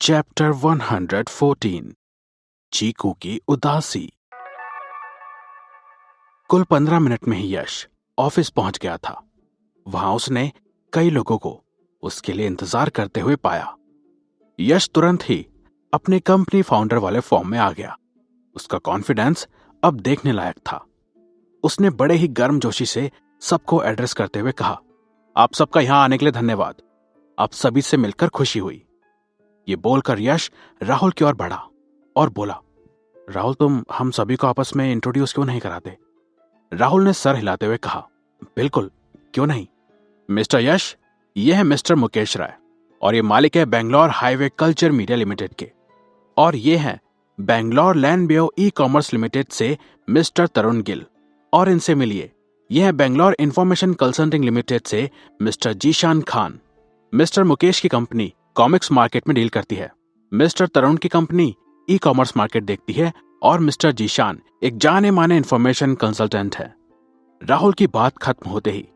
Chapter 114 चीकू की उदासी। कुल 15 मिनट में ही यश ऑफिस पहुंच गया था। वहां उसने कई लोगों को उसके लिए इंतजार करते हुए पाया। यश तुरंत ही अपने कंपनी फाउंडर वाले फॉर्म में आ गया। उसका कॉन्फिडेंस अब देखने लायक था। उसने बड़े ही गर्मजोशी से सबको एड्रेस करते हुए कहा, आप सबका यहां आने के लिए धन्यवाद। आप सभी से मिलकर खुशी हुई। ये बोलकर यश राहुल की ओर बढ़ा और बोला, राहुल तुम हम सभी को आपस में इंट्रोड्यूस क्यों नहीं कराते? राहुल ने सर हिलाते हुए कहा, बिल्कुल, क्यों नहीं। मिस्टर यश, ये है मिस्टर मुकेश राय और ये मालिक है Bangalore highway culture media limited के। और ये हैं Bangalore land bureau e commerce limited से मिस्टर तरुण गिल। और इनसे मिलिए, ये है बेंगलोर इंफॉर्मेशन कंसल्टिंग लिमिटेड से मिस्टर जीशान खान। मिस्टर मुकेश की कंपनी कॉमिक्स मार्केट में डील करती है, मिस्टर तरुण की कंपनी ई कॉमर्स मार्केट देखती है और मिस्टर जीशान एक जाने माने इंफॉर्मेशन कंसल्टेंट है। राहुल की बात खत्म होते ही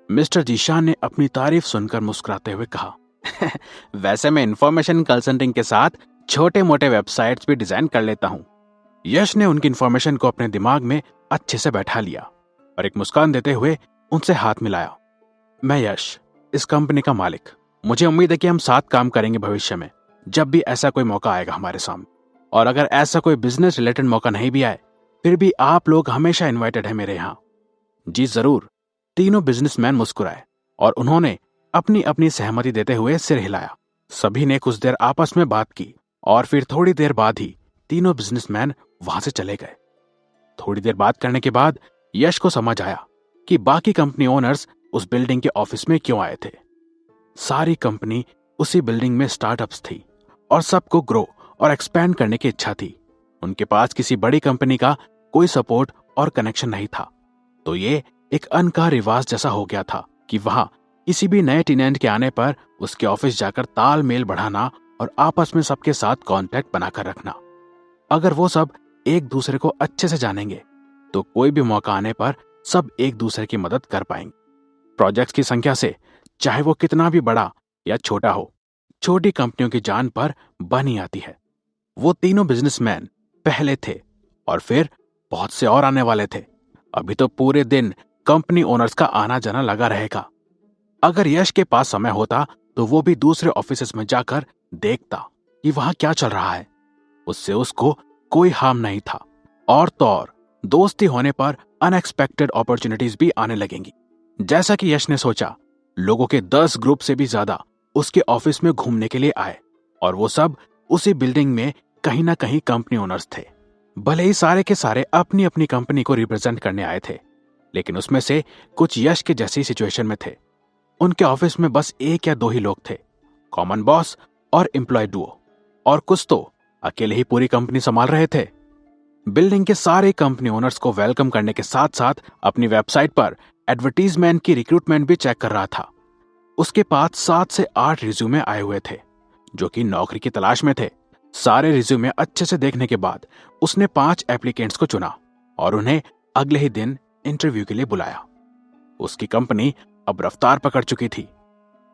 मिस्टर जीशान ने अपनी तारीफ सुनकर मुस्कुराते हुए कहा, वैसे मैं इंफॉर्मेशन कंसल्टिंग के साथ छोटे मोटे वेबसाइट्स भी डिजाइन कर लेता हूं। यश ने उनकी इंफॉर्मेशन को अपने दिमाग में अच्छे से बैठा लिया और एक मुस्कान देते हुए उनसे हाथ मिलाया। मैं यश, इस कंपनी का मालिक। मुझे उम्मीद है कि हम साथ काम करेंगे भविष्य में, जब भी ऐसा कोई मौका आएगा हमारे सामने। और अगर ऐसा कोई बिजनेस रिलेटेड मौका नहीं भी आए, फिर भी आप लोग हमेशा इनवाइटेड है मेरे यहां। जी जरूर। तीनों बिजनेसमैन मुस्कुराए और उन्होंने अपनी अपनी सहमति देते हुए सिर हिलाया। सभी ने कुछ देर आपस में बात की और फिर थोड़ी देर बाद ही तीनों बिजनेसमैन वहां से चले गए। थोड़ी देर बात करने के बाद यश को समझ आया कि बाकी कंपनी ओनर्स उस बिल्डिंग के ऑफिस में क्यों आए थे। सारी कंपनी उसी बिल्डिंग में स्टार्टअप्स थी और सबको ग्रो और एक्सपैंड करने की इच्छा थी। उनके पास किसी बड़ी कंपनी का कोई सपोर्ट और कनेक्शन नहीं था, तो ये एक अनकहा रिवाज जैसा हो गया था कि वहां किसी भी नए टेनेंट के आने पर उसके ऑफिस जाकर तालमेल बढ़ाना और आपस में सबके साथ कांटेक्ट बनाकर रखना। अगर वो सब एक दूसरे को अच्छे से जानेंगे तो कोई भी मौका आने पर सब एक दूसरे की मदद कर पाएंगे। प्रोजेक्ट्स की संख्या से चाहे वो कितना भी बड़ा या छोटा हो, छोटी कंपनियों की जान पर बनी आती है। वो तीनों बिजनेसमैन पहले थे और फिर बहुत से और आने वाले थे। अभी तो पूरे दिन कंपनी ओनर्स का आना जाना लगा रहेगा। अगर यश के पास समय होता तो वो भी दूसरे ऑफिसेस में जाकर देखता कि वहां क्या चल रहा है। उससे उसको कोई हार्म नहीं था। और तो और दोस्ती होने पर अनएक्सपेक्टेड अपॉर्चुनिटीज भी आने लगेंगी। जैसा कि यश ने सोचा, लोगों के 10 ग्रुप से भी ज्यादा उसके ऑफिस में घूमने के लिए आए और वो सब उसी बिल्डिंग में कहीं ना कहीं कंपनी ओनर्स थे। भले ही सारे के सारे अपनी अपनी कंपनी को रिप्रेजेंट करने आए थे, लेकिन उसमें से कुछ यश के जैसी सिचुएशन में थे। उनके ऑफिस में बस एक या दो ही लोग थे, कॉमन बॉस और एम्प्लॉय डुओ, और कुछ तो अकेले ही पूरी कंपनी संभाल रहे थे। बिल्डिंग के सारे कंपनी ओनर्स को वेलकम करने के साथ साथ अपनी वेबसाइट पर एडवर्टीजमेंट की रिक्रूटमेंट भी चेक कर रहा था। उसके पास 7 से 8 रिज्यूमे आए हुए थे जो कि नौकरी की तलाश में थे। सारे रिज्यूमे अच्छे से देखने के बाद उसने 5 एप्लीकेंट्स को चुना और उन्हें अगले ही दिन इंटरव्यू के लिए बुलाया। उसकी कंपनी अब रफ्तार पकड़ चुकी थी।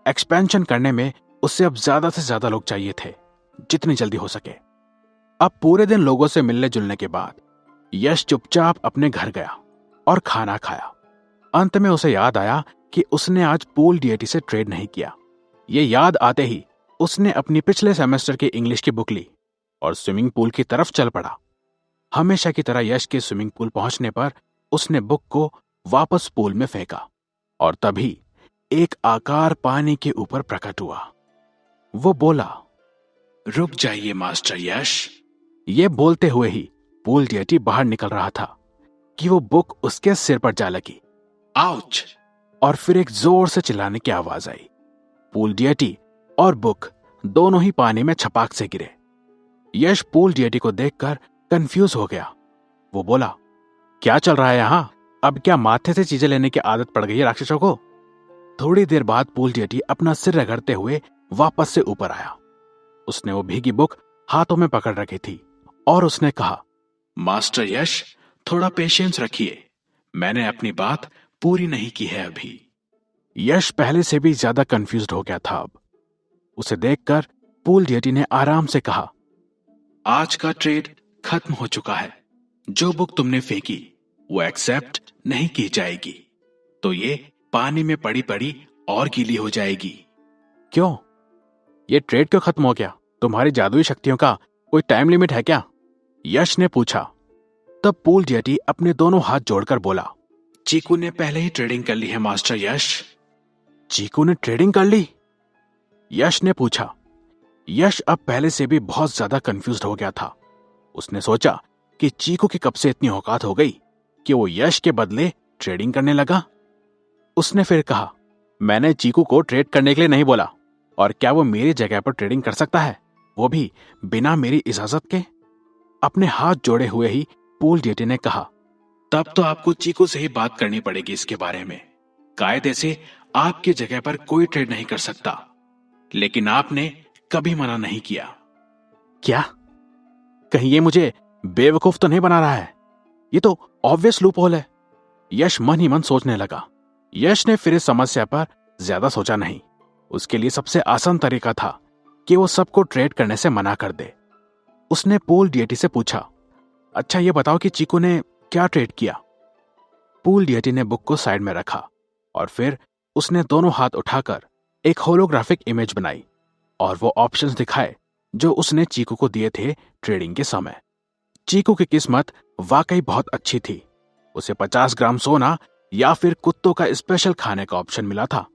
एक्सपेंशन करने में उससे अब ज्यादा से ज्यादा लोग चाहिए थे, जितनी जल्दी हो सके। अब पूरे दिन लोगों से मिलने जुलने के बाद यश चुपचाप अपने घर गया और खाना खाया। अंत में उसे याद आया कि उसने आज पूल डीएटी से ट्रेड नहीं किया। ये याद आते ही उसने अपनी पिछले सेमेस्टर की इंग्लिश की बुक ली और स्विमिंग पूल की तरफ चल पड़ा। हमेशा की तरह यश के स्विमिंग पूल पहुंचने पर उसने बुक को वापस पूल में फेंका और तभी एक आकार पानी के ऊपर प्रकट हुआ। वो बोला, रुक जाइए मास्टर यश। ये बोलते हुए ही पूल डीएटी बाहर निकल रहा था कि वो बुक उसके सिर पर जा लगी। आउच! और फिर एक जोर से चिल्लाने की आवाज आई। पूल डीएटी और बुक दोनों ही पानी में छपाक से गिरे। यश पूल डीएटी को देखकर कंफ्यूज हो गया। वो बोला, क्या चल रहा है यहां? अब क्या माथे से चीजें लेने की आदत पड़ गई है राक्षसों को? थोड़ी देर बाद पूल डीएटी अपना सिर रगड़ते हुए वापस से ऊपर आया। उसने वो भीगी बुक हाथों में पकड़ रखी थी और उसने कहा, मास्टर यश, थोड़ा पेशेंस रखिए, मैंने अपनी बात पूरी नहीं की है अभी। यश पहले से भी ज्यादा कंफ्यूज्ड हो गया था। अब उसे देखकर पूल डेटी ने आराम से कहा, आज का ट्रेड खत्म हो चुका है। जो बुक तुमने फेंकी वो एक्सेप्ट नहीं की जाएगी, तो ये पानी में पड़ी पड़ी और गीली हो जाएगी। क्यों? ये ट्रेड क्यों खत्म हो गया? तुम्हारी जादुई शक्तियों का कोई टाइम लिमिट है क्या? यश ने पूछा। तब पूल डेटी अपने दोनों हाथ जोड़कर बोला, चीकू ने पहले ही ट्रेडिंग कर ली है मास्टर यश। चीकू ने ट्रेडिंग कर ली? यश ने पूछा। यश अब पहले से भी बहुत ज्यादा कंफ्यूज्ड हो गया था। उसने सोचा कि चीकू की कब से इतनी औकात हो गई कि वो यश के बदले ट्रेडिंग करने लगा। उसने फिर कहा, मैंने चीकू को ट्रेड करने के लिए नहीं बोला, और क्या वो मेरी जगह पर ट्रेडिंग कर सकता है, वो भी बिना मेरी इजाजत के? अपने हाथ जोड़े हुए ही पूल डेटी ने कहा, तब तो आपको चीकू से ही बात करनी पड़ेगी इसके बारे में। कायदे से आपकी जगह पर कोई ट्रेड नहीं कर सकता, लेकिन आपने कभी मना नहीं किया। क्या? कहीं ये मुझे बेवकूफ तो नहीं बना रहा है? ये तो ऑब्वियस लूप होल है। यश मन ही मन सोचने लगा। यश ने फिर इस समस्या पर ज्यादा सोचा नहीं। उसके लिए सबसे आसान तरीका था कि वो सबको ट्रेड करने से मना कर दे। उसने पूल डेटी से पूछा, अच्छा ये बताओ कि चीकू ने क्या ट्रेड किया? पूल डेटी ने बुक को साइड में रखा और फिर उसने दोनों हाथ उठाकर एक होलोग्राफिक इमेज बनाई और वो ऑप्शंस दिखाए जो उसने चीकू को दिए थे ट्रेडिंग के समय। चीकू की किस्मत वाकई बहुत अच्छी थी। उसे 50 ग्राम सोना या फिर कुत्तों का स्पेशल खाने का ऑप्शन मिला था।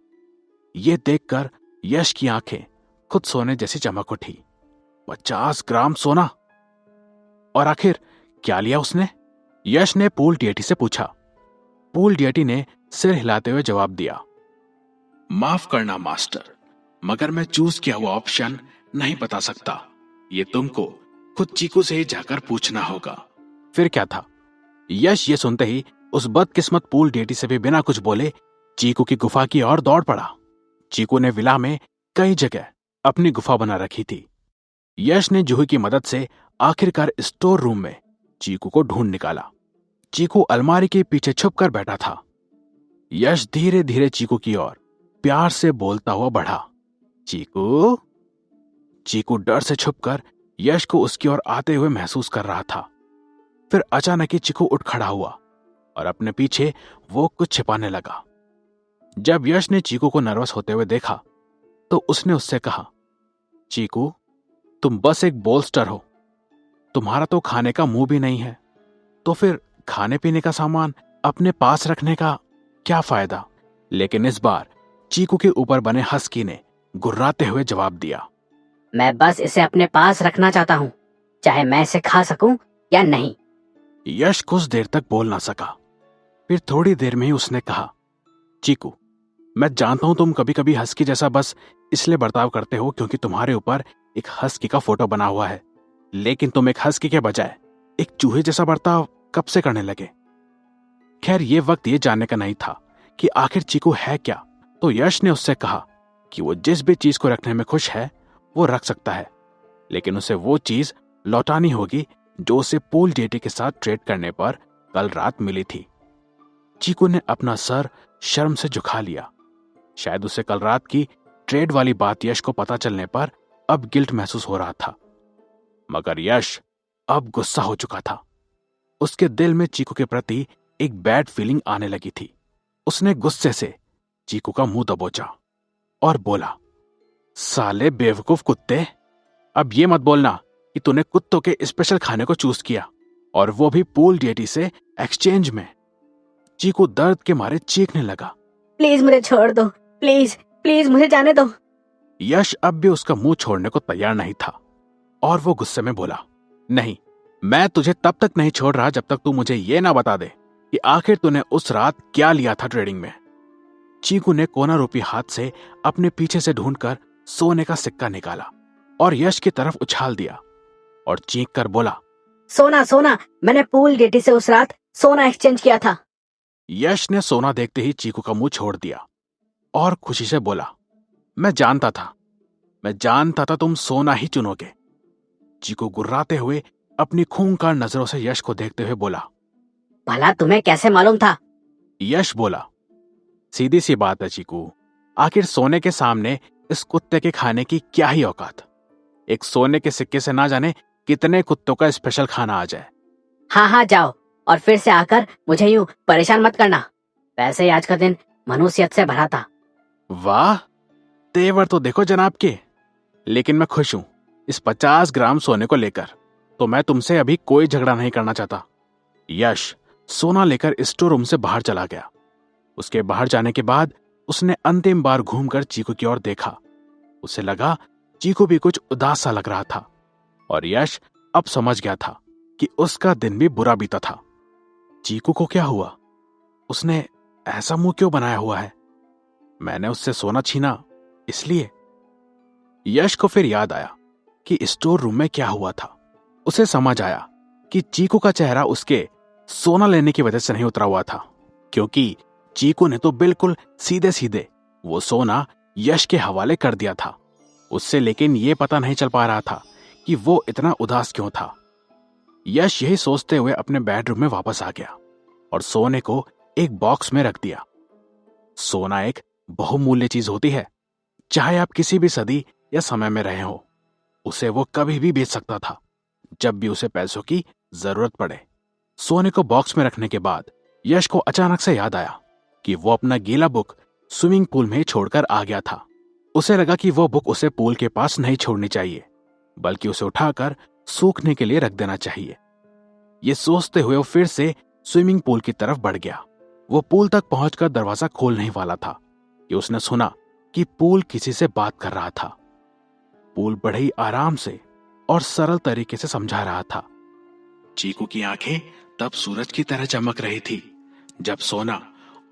यह देखकर यश की आंखें खुद सोने जैसी चमक उठी। 50 ग्राम सोना! और आखिर क्या लिया उसने? यश ने पूल डेटी से पूछा। पूल डेटी ने सिर हिलाते हुए जवाब दिया, माफ करना मास्टर, मगर मैं चूज किया हुआ ऑप्शन नहीं बता सकता। ये तुमको खुद चीकू से ही जाकर पूछना होगा। फिर क्या था? यश ये सुनते ही उस बदकिस्मत पूल डेटी से भी बिना कुछ बोले चीकू की गुफा की ओर दौड़ पड़ा। चीकू ने विला में कई जगह अपनी गुफा बना रखी थी। यश ने जूही की मदद से आखिरकार स्टोर रूम में चीकू को ढूंढ निकाला। चीकू अलमारी के पीछे छुपकर बैठा था। यश धीरे धीरे चीकू की ओर प्यार से बोलता हुआ बढ़ा, चीकू। चीकू डर से छुपकर यश को उसकी ओर आते हुए महसूस कर रहा था। फिर अचानक ही चीकू उठ खड़ा हुआ और अपने पीछे वो कुछ छिपाने लगा। जब यश ने चीकू को नर्वस होते हुए देखा तो उसने उससे कहा, चीकू, तुम बस एक बोलस्टर हो। तुम्हारा तो खाने का मुंह भी नहीं है, तो फिर खाने पीने का सामान अपने पास रखने का क्या फायदा? लेकिन इस बार चीकू के ऊपर बने हस्की ने गुर्राते हुए जवाब दिया, मैं बस इसे अपने पास रखना चाहता हूँ, चाहे मैं इसे खा सकूं या नहीं। यश कुछ देर तक बोल ना सका। फिर थोड़ी देर में ही उसने कहा, चीकू, मैं जानता हूं तुम कभी कभी हस्की जैसा बस इसलिए बर्ताव करते हो क्योंकि तुम्हारे ऊपर एक हस्की का फोटो बना हुआ है, लेकिन तुम एक हस्की के बजाय एक चूहे जैसा बर्ताव कब से करने लगे? खैर, ये वक्त ये जानने का नहीं था कि आखिर चीकू है क्या। तो यश ने उससे कहा कि वो जिस भी चीज को रखने में खुश है वो रख सकता है, लेकिन उसे वो चीज लौटानी होगी जो उसे पूल डेटी के साथ ट्रेड करने पर कल रात मिली थी। चीकू ने अपना सर शर्म से झुका लिया। शायद उसे कल रात की ट्रेड वाली बात यश को पता चलने पर अब गिल्ट महसूस हो रहा था, मगर यश अब गुस्सा हो चुका था। उसके दिल में चीकू के प्रति एक बैड फीलिंग आने लगी थी। उसने गुस्से से चीकू का मुंह दबोचा और बोला, साले बेवकूफ कुत्ते, अब ये मत बोलना कि तूने कुत्तों के स्पेशल खाने को चूज किया, और वो भी पूल डेटी से एक्सचेंज में। चीकू दर्द के मारे चीखने लगा, प्लीज मुझे छोड़ दो, प्लीज प्लीज मुझे जाने दो। यश अब भी उसका मुंह छोड़ने को तैयार नहीं था और वो गुस्से में बोला, नहीं, मैं तुझे तब तक नहीं छोड़ रहा जब तक तू मुझे ये ना बता दे कि आखिर तूने उस रात क्या लिया था ट्रेडिंग में। चीकू ने कोना रूपी हाथ से अपने पीछे से ढूंढकर सोने का सिक्का निकाला और यश की तरफ उछाल दिया और चीख कर बोला, सोना सोना, मैंने पूल डेटी से उस रात सोना एक्सचेंज किया था। यश ने सोना देखते ही चीकू का मुंह छोड़ दिया और खुशी से बोला, मैं जानता था तुम सोना ही चुनोगे। चीकू गुर्राते हुए अपनी खूंखार नजरों से यश को देखते हुए बोला, भला तुम्हें कैसे मालूम था? यश बोला, सीधी सी बात है चीकू, आखिर सोने के सामने इस कुत्ते के खाने की क्या ही औकात। एक सोने के सिक्के से ना जाने कितने कुत्तों का स्पेशल खाना आ जाए। हाँ हाँ जाओ, और फिर से आकर मुझे यूं परेशान मत करना। वैसे ही आज का दिन मनुष्यत से भरा था। वाह, तेवर तो देखो जनाब के। लेकिन मैं खुश हूं इस 50 ग्राम सोने को लेकर, तो मैं तुमसे अभी कोई झगड़ा नहीं करना चाहता। यश सोना लेकर स्टोर रूम से बाहर चला गया। उसके बाहर जाने के बाद उसने अंतिम बार घूमकर चीकू की ओर देखा। उसे लगा चीकू भी कुछ उदास सा लग रहा था, और यश अब समझ गया था कि उसका दिन भी बुरा बीता था। चीकू को क्या हुआ? उसने ऐसा मुंह क्यों बनाया हुआ है? मैंने उससे सोना छीना इसलिए? यश को फिर याद आया कि स्टोर रूम में क्या हुआ था। उसे समझ आया कि चीकू का चेहरा उसके सोना लेने की वजह से नहीं उतरा हुआ था, क्योंकि चीकू ने तो बिल्कुल सीधे सीधे वो सोना यश के हवाले कर दिया था उससे। लेकिन यह पता नहीं चल पा रहा था कि वो इतना उदास क्यों था। यश यही सोचते हुए अपने बेडरूम में वापस आ गया और सोने को एक बॉक्स में रख दिया। सोना एक बहुमूल्य चीज होती है। चाहे आप किसी भी सदी या समय में रहे हो, उसे वो कभी भी बेच सकता था जब भी उसे पैसों की जरूरत पड़े। सोने को बॉक्स में रखने के बाद यश को अचानक से याद आया कि वो अपना गीला बुक स्विमिंग पूल में छोड़कर आ गया था। उसे लगा कि वो बुक उसे पूल के पास नहीं छोड़नी चाहिए, बल्कि उसे उठाकर सूखने के लिए रख देना चाहिए। ये सोचते हुए वो फिर से स्विमिंग पूल की तरफ बढ़ गया। वो पूल तक पहुंचकर दरवाजा खोलने ही वाला था कि उसने सुना कि पूल किसी से बात कर रहा था। पूल बड़े ही आराम से और सरल तरीके से समझा रहा था। चीकू की आंखें तब सूरज की तरह चमक रही थी जब सोना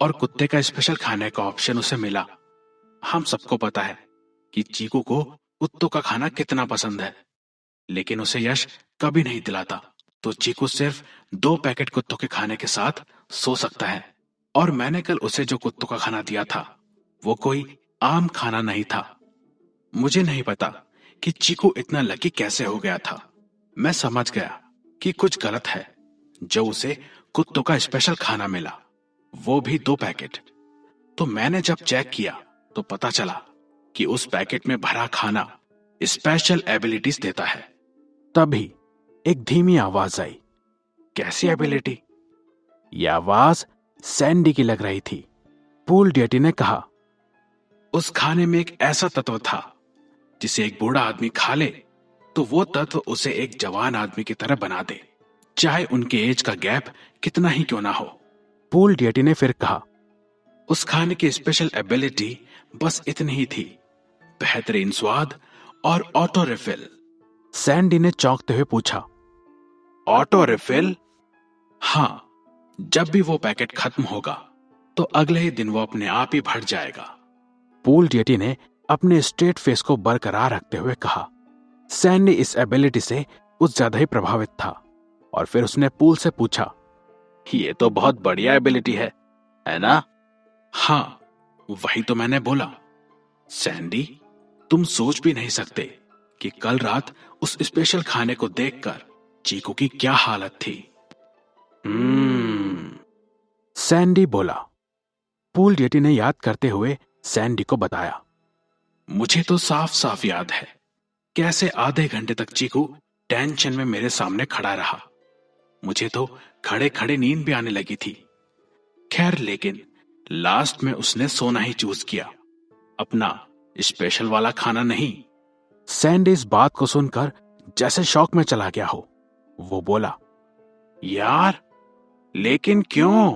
और कुत्ते का स्पेशल खाने का ऑप्शन उसे मिला। हम सबको पता है कि चीकू को कुत्तों का खाना कितना पसंद है, लेकिन उसे यश कभी नहीं दिलाता। तो चीकू सिर्फ 2 पैकेट कुत्तों के खाने के साथ सो सकता है। और मैंने कल उसे जो कुत्तों का खाना दिया था वो कोई आम खाना नहीं था। मुझे नहीं पता कि चीकू इतना लकी कैसे हो गया था। मैं समझ गया कि कुछ गलत है जो उसे कुत्तों का स्पेशल खाना मिला, वो भी 2 पैकेट। तो मैंने जब चेक किया तो पता चला कि उस पैकेट में भरा खाना स्पेशल एबिलिटीज देता है। तभी एक धीमी आवाज आई। कैसी एबिलिटी? यह आवाज सैंडी की लग रही थी। पूल डेटी ने कहा, उस खाने में एक ऐसा तत्व था जिसे एक बूढ़ा आदमी खा ले तो वो तत्व उसे एक जवान आदमी की तरह बना दे, चाहे उनके एज का गैप कितना ही क्यों ना हो। पूल डेटी ने फिर कहा, उस खाने की स्पेशल एबिलिटी बस इतनी ही थी, बेहतरीन स्वाद और ऑटो रिफिल। सैंडी ने चौंकते हुए पूछा, ऑटो रिफिल? हाँ, जब भी वो पैकेट खत्म होगा तो अगले ही दिन वो अपने आप ही भर जाएगा। पूल डेटी ने अपने स्ट्रेट फेस को बरकरार रखते हुए कहा। सैंडी इस एबिलिटी से कुछ ज्यादा ही प्रभावित था और फिर उसने पूल से पूछा, ये तो बहुत बढ़िया एबिलिटी है ना? हाँ, वही तो मैंने बोला। सैंडी, तुम सोच भी नहीं सकते कि कल रात उस स्पेशल खाने को देखकर चीकू की क्या हालत थी। सैंडी बोला। पूल डेटी ने याद करते हुए सैंडी को बताया, मुझे तो साफ साफ याद है कैसे आधे घंटे तक चीकू टेंशन में मेरे सामने खड़ा रहा। मुझे तो खड़े खड़े नींद भी आने लगी थी। खैर, लेकिन लास्ट में उसने सोना ही चूज किया, अपना स्पेशल वाला खाना नहीं। सैंडी इस बात को सुनकर जैसे शॉक में चला गया हो। वो बोला, यार, लेकिन क्यों?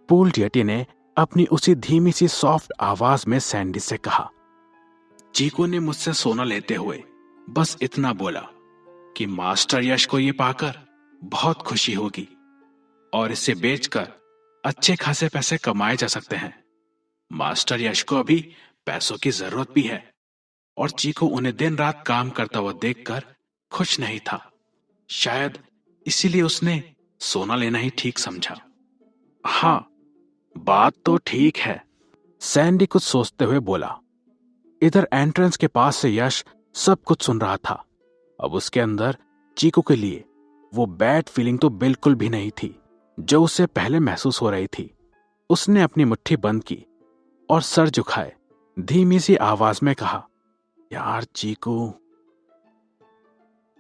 पूल डेटी ने अपनी उसी धीमी सी सॉफ्ट आवाज में सैंडी से कहा, चीकू ने मुझसे सोना लेते हुए बस इतना बोला कि मास्टर यश को ये पाकर बहुत खुशी होगी और इसे बेचकर अच्छे खासे पैसे कमाए जा सकते हैं। मास्टर यश को अभी पैसों की जरूरत भी है और चीकू उन्हें दिन रात काम करता हुआ देखकर खुश नहीं था। शायद इसीलिए उसने सोना लेना ही ठीक समझा। हाँ, बात तो ठीक है, सैंडी कुछ सोचते हुए बोला। इधर एंट्रेंस के पास से यश सब कुछ सुन रहा था। अब उसके अंदर चीकू के लिए वो बैड फीलिंग तो बिल्कुल भी नहीं थी जो उसे पहले महसूस हो रही थी। उसने अपनी मुट्ठी बंद की और सर झुकाए धीमी सी आवाज में कहा, यार चीकू,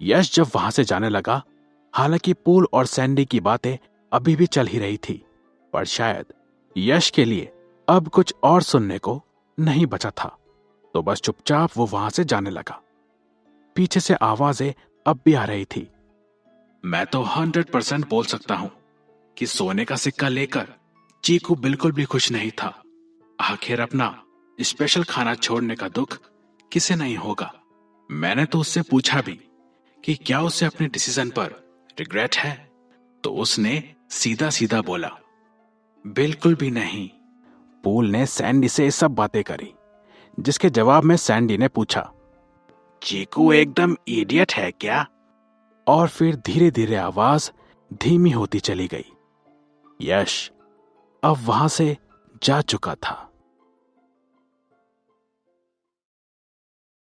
यश जब वहां से जाने लगा, हालांकि पूल और सैंडी की बातें अभी भी चल ही रही थी, पर शायद यश के लिए अब कुछ और सुनने को नहीं बचा था, तो बस चुपचाप वो वहां से जाने लगा। पीछे से आवाजें अब भी आ रही थी। मैं तो 100% बोल सकता हूं कि सोने का सिक्का लेकर चीकू बिल्कुल भी खुश नहीं था। आखिर अपना स्पेशल खाना छोड़ने का दुख किसे नहीं होगा। मैंने तो उससे पूछा भी कि क्या उसे अपने डिसीजन पर रिग्रेट है, तो उसने सीधा सीधा बोला, बिल्कुल भी नहीं। पूल ने सैंडी से ये सब बातें करी, जिसके जवाब में सैंडी ने पूछा, चीकू एकदम इडियट है क्या? और फिर धीरे धीरे आवाज धीमी होती चली गई। यश अब वहां से जा चुका था।